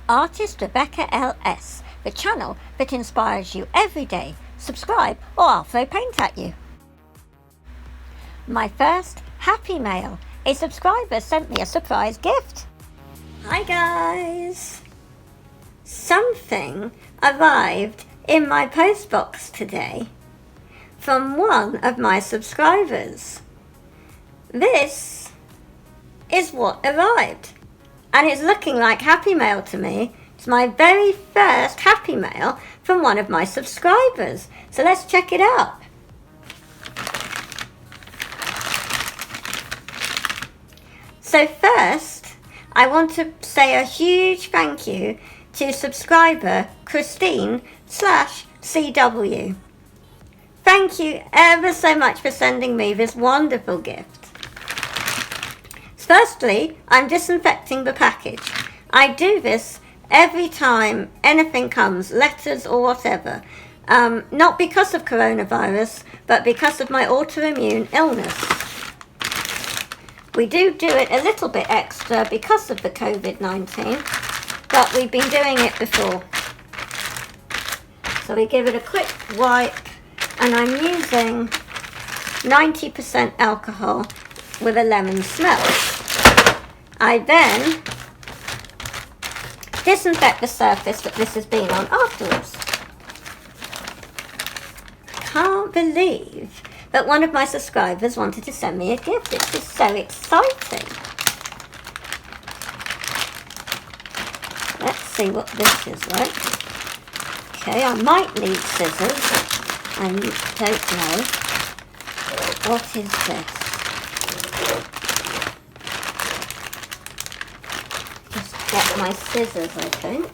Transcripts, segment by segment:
ArtistRebeccaLS, the channel that inspires you every day. Subscribe or I'll throw paint at you. My first happy mail. A subscriber sent me a surprise gift. Hi guys! Something arrived in my post box today from one of my subscribers. This is what arrived, and it's looking like happy mail to me. It's my very first happy mail from one of my subscribers. So let's check it out. So first, I want to say a huge thank you to subscriber Christine/CW. Thank you ever so much for sending me this wonderful gift. Firstly, I'm disinfecting the package. I do this every time anything comes, letters or whatever. Not because of coronavirus, but because of my autoimmune illness. We do it a little bit extra because of the COVID-19, but we've been doing it before. So we give it a quick wipe, and I'm using 90% alcohol with a lemon smell. I then disinfect the surface that this has been on afterwards. I can't believe that one of my subscribers wanted to send me a gift. It's just so exciting. Let's see what this is like. Okay, I might need scissors. I don't know. What is this? Just get my scissors, I think.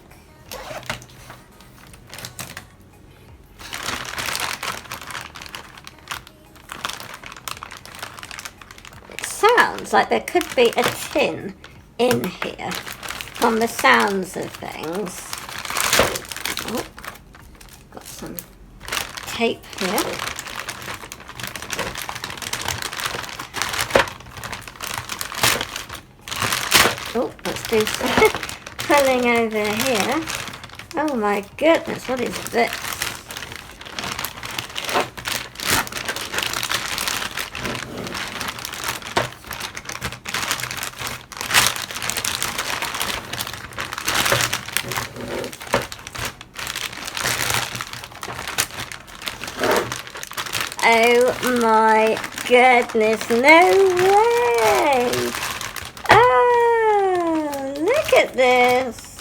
Sounds like there could be a tin in here from the sounds of things. Oh, got some tape here. Oh, let's do some pulling over here. Oh my goodness, what is this? Oh my goodness, no way! Oh, look at this!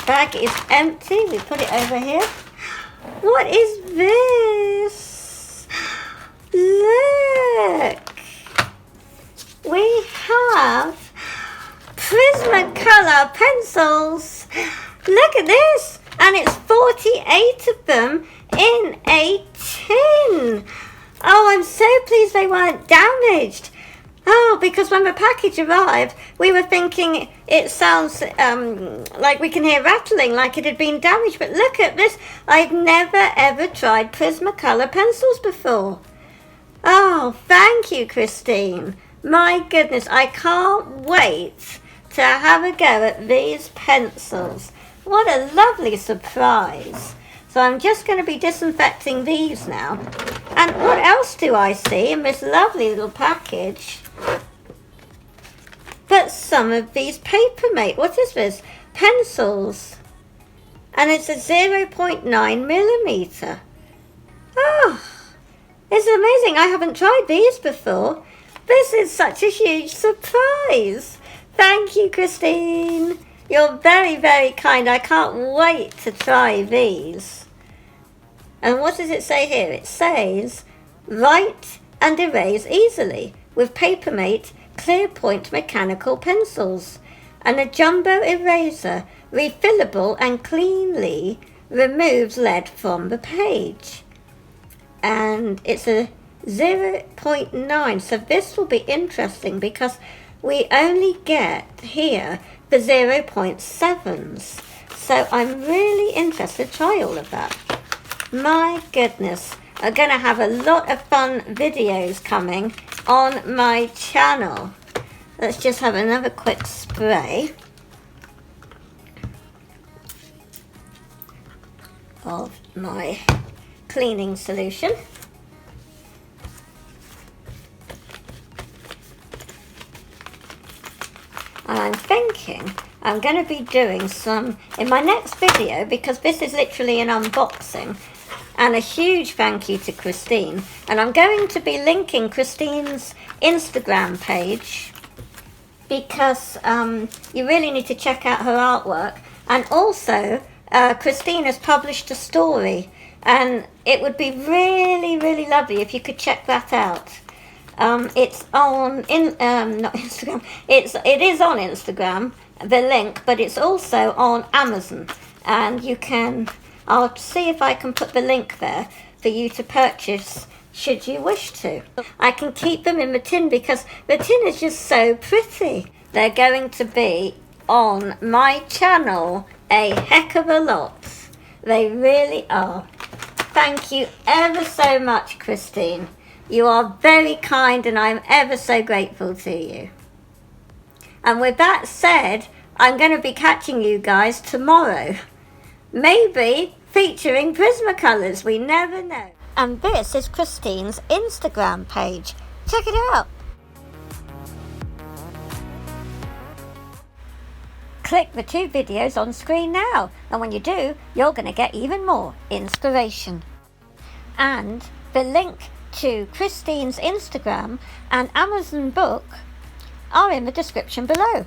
Bag is empty, we put it over here. What is this? Look! We have Prismacolor pencils! Look at this! And it's 48 of them in a tin. Oh, I'm so pleased they weren't damaged. Oh, because when the package arrived, we were thinking it sounds like we can hear rattling, like it had been damaged. But look at this. I've never ever tried Prismacolor pencils before. Oh, thank you, Christine. My goodness, I can't wait to have a go at these pencils. What a lovely surprise. So I'm just going to be disinfecting these now. And what else do I see in this lovely little package? But some of these Papermate. What is this? Pencils. And it's a 0.9 millimeter. Oh, it's amazing. I haven't tried these before. This is such a huge surprise. Thank you, Christine. You're very, very kind. I can't wait to try these. And what does it say here? It says, write and erase easily with Papermate clear point mechanical pencils and a jumbo eraser, refillable and cleanly removes lead from the page. And it's a 0.9, so this will be interesting because we only get here the 0.7s. So I'm really interested to try all of that. My goodness, I'm going to have a lot of fun videos coming on my channel. Let's just have another quick spray. of my cleaning solution. And I'm thinking I'm going to be doing some in my next video, because this is literally an unboxing. And a huge thank you to Christine. And I'm going to be linking Christine's Instagram page, because you really need to check out her artwork. And also, Christine has published a story, and it would be really, really lovely if you could check that out. It's on not Instagram. It is on Instagram, the link, but it's also on Amazon, and you can. I'll see if I can put the link there for you to purchase should you wish to. I can keep them in the tin because the tin is just so pretty. They're going to be on my channel a heck of a lot. They really are. Thank you ever so much, Christine. You are very kind, and I'm ever so grateful to you. And with that said, I'm going to be catching you guys tomorrow. Maybe featuring Prismacolors, we never know. And this is Christine's Instagram page. Check it out. Click the 2 videos on screen now, and when you do, you're going to get even more inspiration. And the link to Christine's Instagram and Amazon book are in the description below.